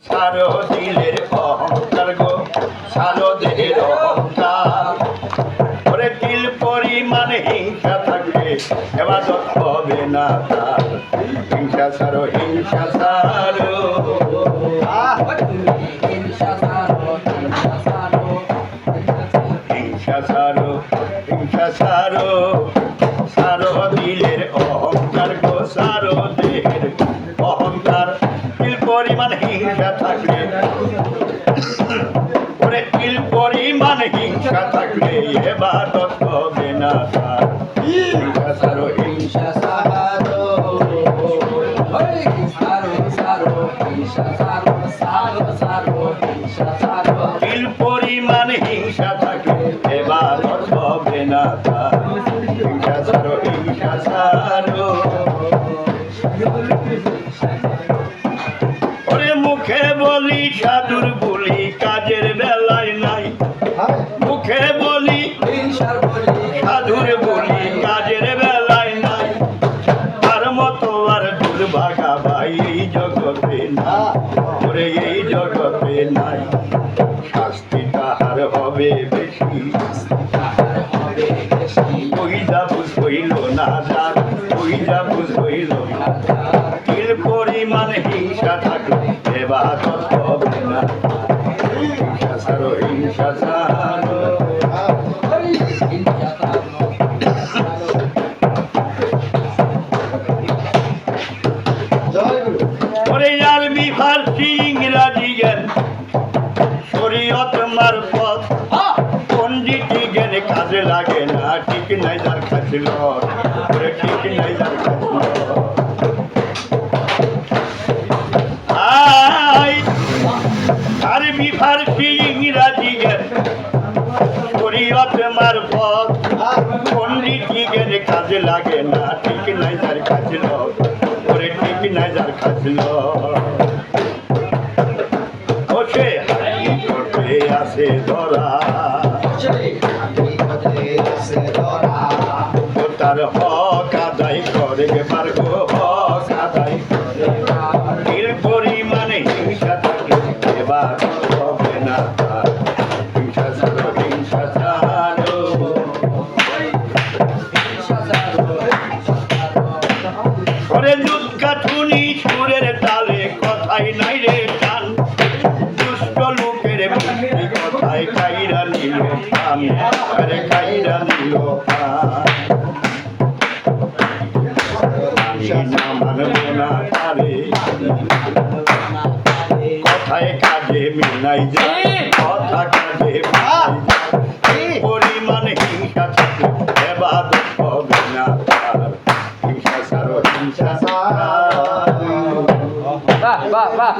সারো দিলের অহংকার গো, সারো দেহের অহংকার। ওরে তিল পরিমাণ হিংসা থাকবে এবাদত হবে না তার। হিংসা সারো, হিংসা সারো, হিংসা সারো, হিংসা সারো। সারো দিলের অহংকার গো, সারো দেহের অহংকার। তিল পরিমাণ হিংসা থাকলে, ওরে তিল পরিমাণ হিংসা থাকলে এবাদত হবে না তার। হিংসা সারো, হিংসা সারো, তিল পরিমাণ হিংসা থাকলে এবাদত হবে না তার। হিংসা সারো, হিংসা সারো। ওরে মুখে বলি সাধুর বলি, কাজের বেলায় নাই। মুখে বলি সাধুর বলি, কাজের বেলায় নাই। তার মতো আর দুর্ভাগা ভাই এই জগতে না, ওরে এই জগতে নাই। শাস্তি তাহার হবে বেশি, ওই যা বুঝ হইল না যার, ওই যা বুঝ হইল না। তিল পরিমাণ হিংসা থাকলে এবাদত হবে না। হিংসা সারো, হিংসা সারো। ওরে আরবি ফার্সি ইংরাজি জ্ঞান শরীয়ত মারফত, পণ্ডিতি জ্ঞান কাজে লাগে না। ঠিক নাই যার খাছিল, ওরে ঠিক নাই যার খাছিল। আরবি ফার্সি ইংরাজি জ্ঞান শরীয়ত মারফত, পণ্ডিতি জ্ঞান কাজে লাগে না। ঠিক নাই যার খাছিল, ওরে ঠিক নাই যার খাছিল। ওসে হাই করতে আসে ধরা, ও তার হক আদায় করে পারবো, হক আদায় করে। তিল পরিমাণে হিংসা থাকে এবার হবে না তার। হিংসা ছাড়ো, হিংসা ছাড়ো। ওরে দুধ কাঠুনি সুরের তালে, কথাই নাই রে টান। দুষ্ট লোকের মিষ্টি কথায় কাইরা নিল প্রাণ, আরে কাইরা নিল প্রাণ। না মানবো না তারে, কথায় কাজে মিলাই যায়, কথা কাজে মিলাই যায়। পরিমাণ হিংসা থাকে এবাদত হবে না তার। হিংসা সারো, হিংসা সারো। বাহ বাহ বাহ,